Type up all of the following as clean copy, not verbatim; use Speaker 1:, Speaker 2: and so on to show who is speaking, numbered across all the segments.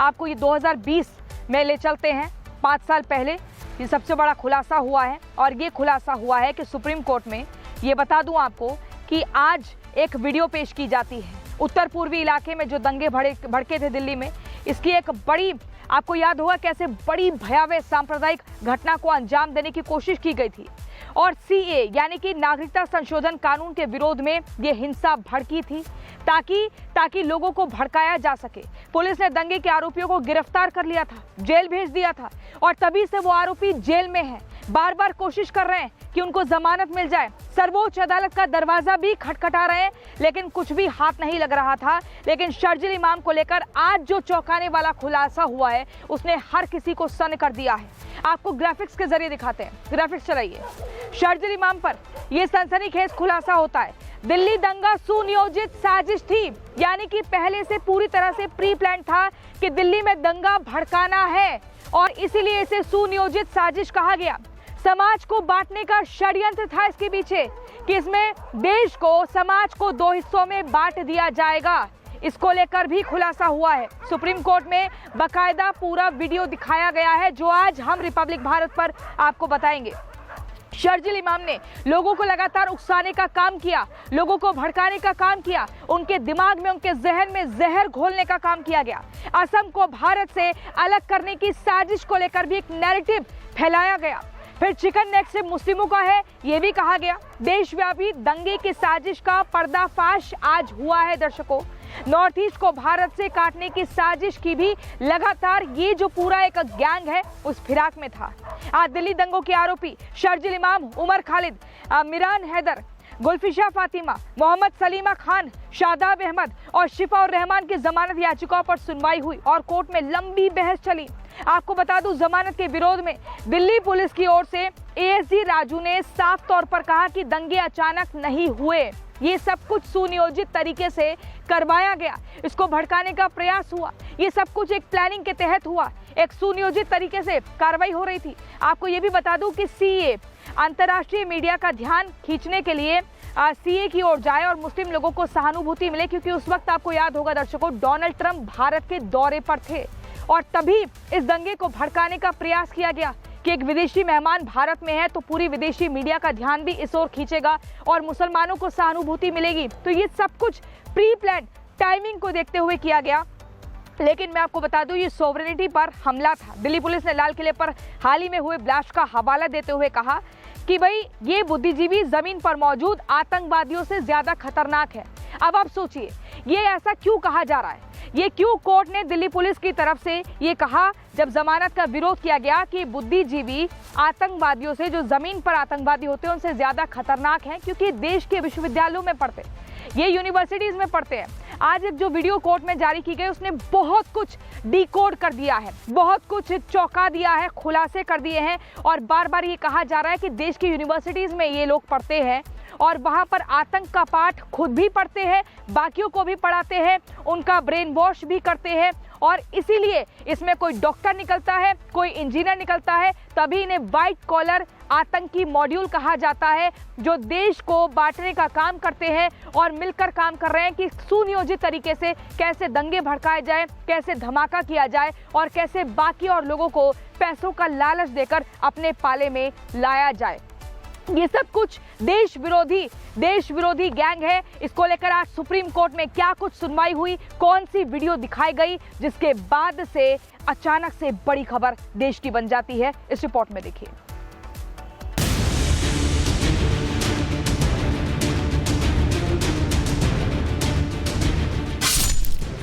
Speaker 1: आपको ये 2020 में ले चलते हैं। 5 साल पहले ये सबसे बड़ा खुलासा हुआ है और ये खुलासा हुआ है कि सुप्रीम कोर्ट में, ये बता दूं आपको कि आज एक वीडियो पेश की जाती है उत्तर पूर्वी इलाके में जो दंगे भड़के थे दिल्ली में। इसकी एक बड़ी, आपको याद होगा कैसे बड़ी भयावह सांप्रदायिक घटना को अंजाम देने की कोशिश की गई थी और सीए यानी कि नागरिकता संशोधन कानून के विरोध में ये हिंसा भड़की थी ताकि लोगों को भड़काया जा सके। पुलिस ने दंगे के आरोपियों को गिरफ्तार कर लिया था, जेल भेज दिया था और तभी से वो आरोपी जेल में हैं। बार बार कोशिश कर रहे हैं कि उनको जमानत मिल जाए। सर्वोच्च अदालत का दरवाजा भी खटखटा रहे हैं लेकिन कुछ भी हाथ नहीं लग रहा था। लेकिन शर्जिल इमाम को लेकर आज जो चौंकाने वाला खुलासा हुआ है उसने हर किसी को सन्न कर दिया है। आपको ग्राफिक्स के जरिए दिखाते हैं, ग्राफिक्स चलाइए। शर्जिल इमाम पर यह सनसनीखेज खुलासा होता है। दिल्ली दंगा सुनियोजित साजिश थी, यानी कि पहले से पूरी तरह से प्री प्लान था कि दिल्ली में दंगा भड़काना है और इसीलिए इसे सुनियोजित साजिश कहा गया। समाज को बांटने का षड्यंत्र था इसके पीछे कि इसमें देश को, समाज को 2 हिस्सों में बांट दिया जाएगा। इसको लेकर भी खुलासा हुआ है। सुप्रीम कोर्ट में बाकायदा पूरा वीडियो दिखाया गया है जो आज हम रिपब्लिक भारत पर आपको बताएंगे। शर्जिल इमाम ने लोगों को लगातार उकसाने का काम किया, लोगों को भड़काने का काम किया, उनके दिमाग में, उनके जहन में जहर घोलने का काम किया गया। असम को भारत से अलग करने की साजिश को लेकर भी एक नैरेटिव फैलाया गया। फिर चिकन नेक से मुस्लिमों का है, ये भी कहा गया। देशव्यापी दंगे की साजिश का पर्दाफाश आज हुआ है दर्शकों। नॉर्थ ईस्ट को भारत से काटने की साजिश की भी लगातार ये जो पूरा एक गैंग है उस फिराक में था। आज दिल्ली दंगों के आरोपी शर्जिल इमाम, उमर खालिद, मिरान हैदर, गुलफिशा फातिमा, मोहम्मद सलीमा खान, शादाब अहमद और शिफाउर रहमान की जमानत याचिकाओं पर सुनवाई हुई और कोर्ट में लंबी बहस चली। आपको बता दूं, जमानत के विरोध में दिल्ली पुलिस की ओर से एएसजी राजू ने साफ तौर पर कहा कि दंगे अचानक नहीं हुए, ये सब कुछ सुनियोजित तरीके से करवाया गया, इसको भड़काने का प्रयास हुआ, ये सब कुछ एक प्लानिंग के तहत हुआ, एक सुनियोजित तरीके से कार्रवाई हो रही थी। आपको ये भी बता दूं कि सीए अंतर्राष्ट्रीय मीडिया का ध्यान खींचने के लिए सीए की ओर जाए और मुस्लिम लोगों को सहानुभूति मिले, क्योंकि उस वक्त आपको याद होगा दर्शकों, डोनाल्ड ट्रंप भारत के दौरे पर थे और तभी इस दंगे को भड़काने का प्रयास किया गया कि एक विदेशी मेहमान भारत में है तो पूरी विदेशी मीडिया का ध्यान भी इस ओर खींचेगा और मुसलमानों को सहानुभूति मिलेगी। तो ये सब कुछ प्री प्लान टाइमिंग को देखते हुए किया गया। लेकिन मैं आपको बता दूं, ये सोवरेनिटी पर हमला था। दिल्ली पुलिस ने लाल किले पर हाल ही में हुए ब्लास्ट का हवाला देते हुए कहा कि भाई ये बुद्धिजीवी जमीन पर मौजूद आतंकवादियों से ज्यादा खतरनाक है। अब आप सोचिए, ये ऐसा क्यों कहा जा रहा है, ये क्यों कोर्ट ने दिल्ली पुलिस की तरफ से ये कहा जब जमानत का विरोध किया गया कि बुद्धिजीवी आतंकवादियों से, जो जमीन पर आतंकवादी होते हैं उनसे ज्यादा खतरनाक हैं, क्योंकि देश के विश्वविद्यालयों में पढ़ते, ये यूनिवर्सिटीज में पढ़ते हैं। आज एक जो वीडियो कोर्ट में जारी की गई उसने बहुत कुछ डिकोड कर दिया है, बहुत कुछ चौंका दिया है, खुलासे कर दिए हैं और बार बार ये कहा जा रहा है कि देश की यूनिवर्सिटीज में ये लोग पढ़ते हैं और वहां पर आतंक का पाठ खुद भी पढ़ते हैं, बाकियों को भी पढ़ाते हैं, उनका ब्रेन वॉश भी करते हैं और इसीलिए इसमें कोई डॉक्टर निकलता है, कोई इंजीनियर निकलता है, तभी इन्हें व्हाइट कॉलर आतंकी मॉड्यूल कहा जाता है, जो देश को बांटने का काम करते हैं और मिलकर काम कर रहे हैं कि सुनियोजित तरीके से कैसे दंगे भड़काए जाए, कैसे धमाका किया जाए और कैसे बाकी और लोगों को पैसों का लालच देकर अपने पाले में लाया जाए। ये सब कुछ देश विरोधी गैंग है। इसको लेकर आज सुप्रीम कोर्ट में क्या कुछ सुनवाई हुई, कौन सी वीडियो दिखाई गई, जिसके बाद से अचानक से बड़ी खबर देश की बन जाती है, इस रिपोर्ट में देखिए।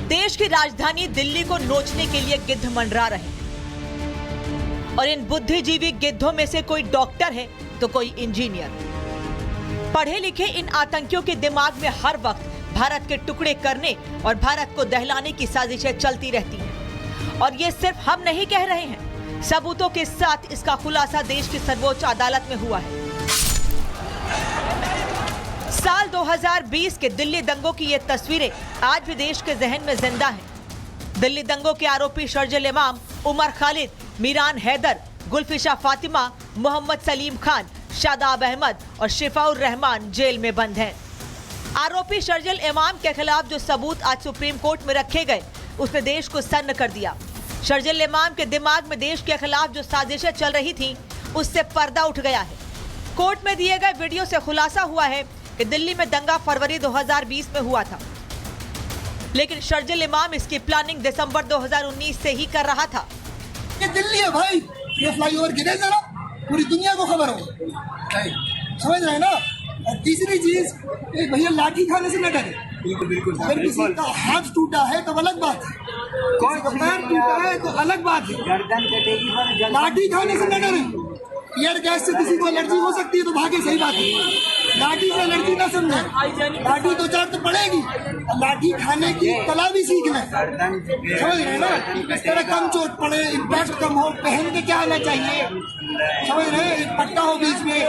Speaker 2: देश की राजधानी दिल्ली को नोचने के लिए गिद्ध मंडरा रहे हैं और इन बुद्धिजीवी गिद्धों में से कोई डॉक्टर है तो कोई इंजीनियर। पढ़े लिखे इन आतंकियों के दिमाग में हर वक्त भारत के टुकड़े करने और भारत को दहलाने की साजिशें चलती रहती हैं। और ये सिर्फ हम नहीं कह रहे हैं, सबूतों के साथ इसका खुलासा देश की सर्वोच्च अदालत में हुआ है। साल 2020 के दिल्ली दंगों की ये तस्वीरें आज भी देश के जहन में जिंदा हैं। दिल्ली दंगों के आरोपी शर्जिल इमाम, उमर खालिद, मिरान हैदर, गुलफिशा फातिमा, मोहम्मद सलीम खान, शादाब अहमद और शिफाउर रहमान जेल में बंद हैं। आरोपी शर्जिल इमाम के खिलाफ जो सबूत आज सुप्रीम कोर्ट में रखे गए उसने देश को सन्न कर दिया। शर्जिल इमाम के दिमाग में देश के खिलाफ जो साजिशें चल रही थीं, उससे पर्दा उठ गया है। कोर्ट में दिए गए वीडियो से खुलासा हुआ है कि दिल्ली में दंगा फरवरी 2020 में हुआ था, लेकिन शर्जिल इमाम इसकी प्लानिंग दिसंबर 2019 से ही कर रहा था।
Speaker 3: ये दिल्ली है भाई, ये फ्लाईओवर गिरे जरा, पूरी दुनिया को खबर हो, समझ रहे हैं ना। और तीसरी चीज, भैया लाठी खाने से न डरे। बिल्कुल। अगर किसी का हाथ टूटा है तो अलग बात है, कौन का पैर टूटा है तो अलग बात है, गर्दन कटेगी पर लाठी खाने से न डरे। एयर गैस से किसी को एलर्जी हो सकती है तो भागे, सही बात है। लाठी से एलर्जी ना समझे, लाठी दो चार तो पड़ेगी, लाठी खाने की कला भी सीख लें, समझ रहे हैं ना। इस तरह कम चोट पड़े, इम्पैक्ट कम हो, पहन के क्या आना चाहिए, समझ रहे हैं, एक पट्टा हो बीच में।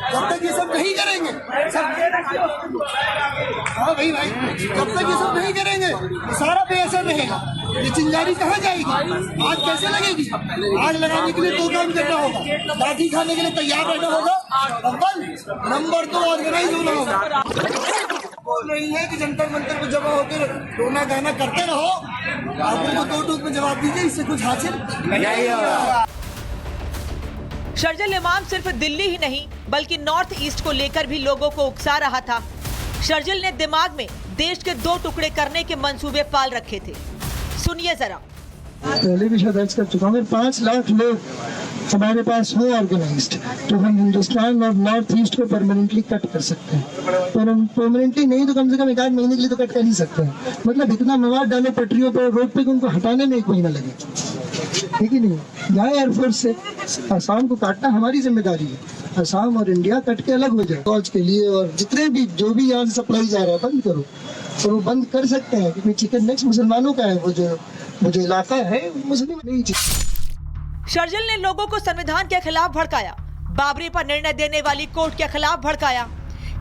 Speaker 3: जब तक ये सब नहीं करेंगे सब, हाँ भाई, जब तक ये सब नहीं करेंगे तो सारा बेअसर रहेगा। ये चिंगारी कहाँ जाएगी, आग कैसे लगेगी? आग लगाने के लिए दो काम करना होगा, लाठी खाने के लिए तैयार रहना होगा, नंबर 2 ऑर्गेनाइज होना होगा। बोल रही है कि जंतर मंतर पर जमा होकर रोना गाना करते रहो, आप उनको दो टूक में जवाब दीजिए, इससे कुछ हासिल नहीं होगा।
Speaker 2: शर्जिल इमाम सिर्फ दिल्ली ही नहीं बल्कि नॉर्थ ईस्ट को लेकर भी लोगों को उकसा रहा था। शर्जिल ने दिमाग में देश के 2 टुकड़े करने के मंसूबे पाल रखे थे। सुनिए जरा।
Speaker 4: पहले भी शायद अर्ज कर चुका हूँ, 5 लाख लोग हमारे पास हो ऑर्गेनाइज्ड तो हम हिंदुस्तान और नॉर्थ ईस्ट को परमानेंटली कट कर सकते हैं। परमानेंटली नहीं तो कम से कम 1 महीने के लिए तो कट कर ही सकते हैं। मतलब इतना मवाद डालो पटरियों पर, रोड पे, उनको हटाने में 1 महीना लगे, ठीक ही नहीं। जाए एयरफोर्स से, आसाम को काटना हमारी जिम्मेदारी है, आसाम और इंडिया कट के अलग हो जाए फौज के लिए। और जितने भी जो भी यहाँ से सप्लाई जा रहा है बंद करो, और वो बंद कर सकते हैं क्योंकि चिकन नेक्स्ट मुसलमानों का है, वो जो इलाका है मुस्लिम नहीं।
Speaker 2: शर्जिल ने लोगों को संविधान के खिलाफ भड़काया, बाबरी पर निर्णय देने वाली कोर्ट के खिलाफ भड़काया,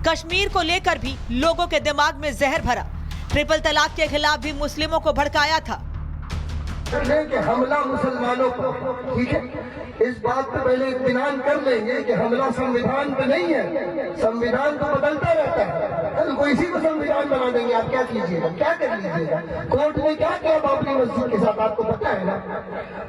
Speaker 2: कश्मीर को लेकर भी लोगों के दिमाग में जहर भरा, ट्रिपल तलाक के खिलाफ भी मुस्लिमों को भड़काया था।
Speaker 4: कि हमला मुसलमानों पर, ठीक है, इस बात पे पहले इत्मीनान कर लेंगे कि हमला संविधान पे नहीं है। संविधान तो बदलता रहता है, कल को इसी को संविधान बना देंगे। आप क्या कीजिएगा, क्या कर लीजिएगा? कोर्ट ने क्या किया बाबरी मस्जिद के साथ, आपको पता है ना।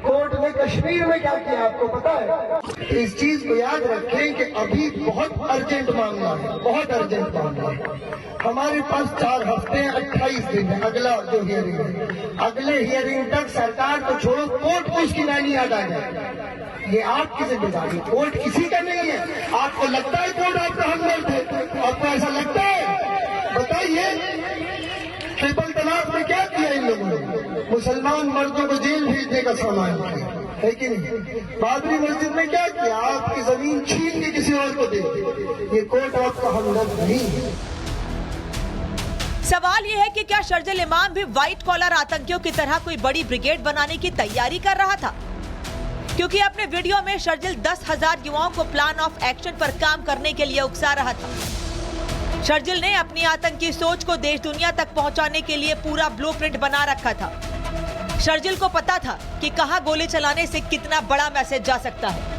Speaker 4: कोर्ट ने कश्मीर में क्या किया, आपको पता है। इस चीज को याद रखें कि अभी बहुत अर्जेंट मामला है, बहुत अर्जेंट मामला है। हमारे पास 4 हफ्ते 28 दिन है अगला जो हियरिंग है। अगले हियरिंग तक सरकार को छोड़ो, कोर्ट को उसकी नानी याद आ जाए। ये आपकी जिम्मेदारी, कोर्ट किसी का नहीं है। आपको लगता है कोर्ट आपका हमदर्द है, आपको ऐसा लगता है? बताइए, ट्रिपल तलाक में क्या किया इन लोगों ने? मुसलमान मर्दों को जेल भेजने का सामान किया है कि नहीं? बाबरी मस्जिद में क्या किया? आपकी जमीन छीन के किसी और को दे दी। ये कोर्ट आपका हमदर्द नहीं है।
Speaker 2: सवाल यह है कि क्या शर्जिल इमाम भी व्हाइट कॉलर आतंकियों की तरह कोई बड़ी ब्रिगेड बनाने की तैयारी कर रहा था? क्योंकि अपने वीडियो में शर्जिल 10,000 युवाओं को प्लान ऑफ एक्शन पर काम करने के लिए उकसा रहा था। शर्जिल ने अपनी आतंकी सोच को देश दुनिया तक पहुंचाने के लिए पूरा ब्लूप्रिंट बना रखा था। शर्जिल को पता था कि कहां गोली चलाने से कितना बड़ा मैसेज जा सकता है।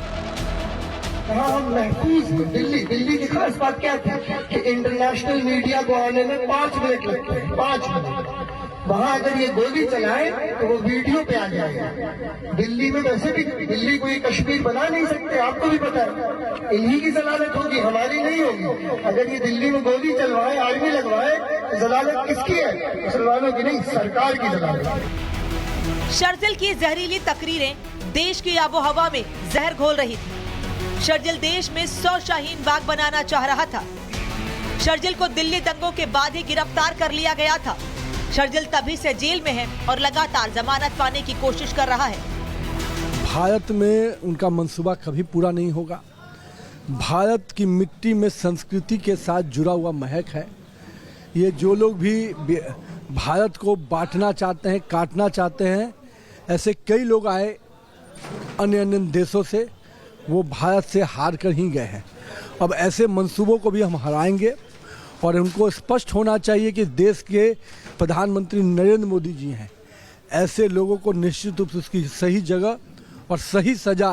Speaker 4: हम महफूज हैं। दिल्ली की खास बात क्या थी कि इंटरनेशनल मीडिया को आने में 5 मिनट लगते हैं, 5 मिनट। वहाँ अगर ये गोली चलाए तो वो वीडियो पे आ जाएगा। दिल्ली में वैसे भी दिल्ली को ये कश्मीर बना नहीं सकते, आपको भी पता है। इन्हीं की जलालत होगी, हमारी नहीं होगी। अगर ये दिल्ली में गोली चलवाए, आर्मी लगवाए, तो जलालत किसकी है? मुसलमानों की नहीं, सरकार की जलालत।
Speaker 2: शर्जिल की जहरीली तकरीरें देश की आबो हवा में जहर घोल रही थी। शर्जिल देश में 100 शाहीन बाग बनाना चाह रहा था। शर्जिल को दिल्ली दंगों के बाद ही गिरफ्तार कर लिया गया था। शर्जिल तभी से जेल में है और लगातार जमानत पाने की कोशिश कर रहा है।
Speaker 5: भारत में उनका मंसूबा कभी पूरा नहीं होगा। भारत की मिट्टी में संस्कृति के साथ जुड़ा हुआ महक है। ये जो लोग भी भारत को बांटना चाहते हैं, काटना चाहते हैं, ऐसे कई लोग आए अन्य देशों से, वो भारत से हार कर ही गए हैं। अब ऐसे मंसूबों को भी हम हराएंगे और उनको स्पष्ट होना चाहिए कि देश के प्रधानमंत्री नरेंद्र मोदी जी हैं। ऐसे लोगों को निश्चित रूप से उसकी सही जगह और सही सजा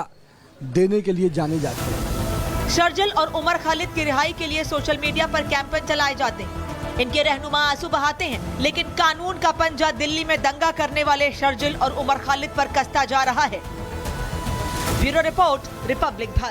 Speaker 5: देने के लिए जाने जाते हैं।
Speaker 2: शर्जिल और उमर खालिद की रिहाई के लिए सोशल मीडिया पर कैंपेन चलाए जाते हैं। इनके रहनुमा आंसू बहाते हैं, लेकिन कानून का पंजा दिल्ली में दंगा करने वाले शर्जिल और उमर खालिद पर कसता जा रहा है। Bureau report, Republic Bharat.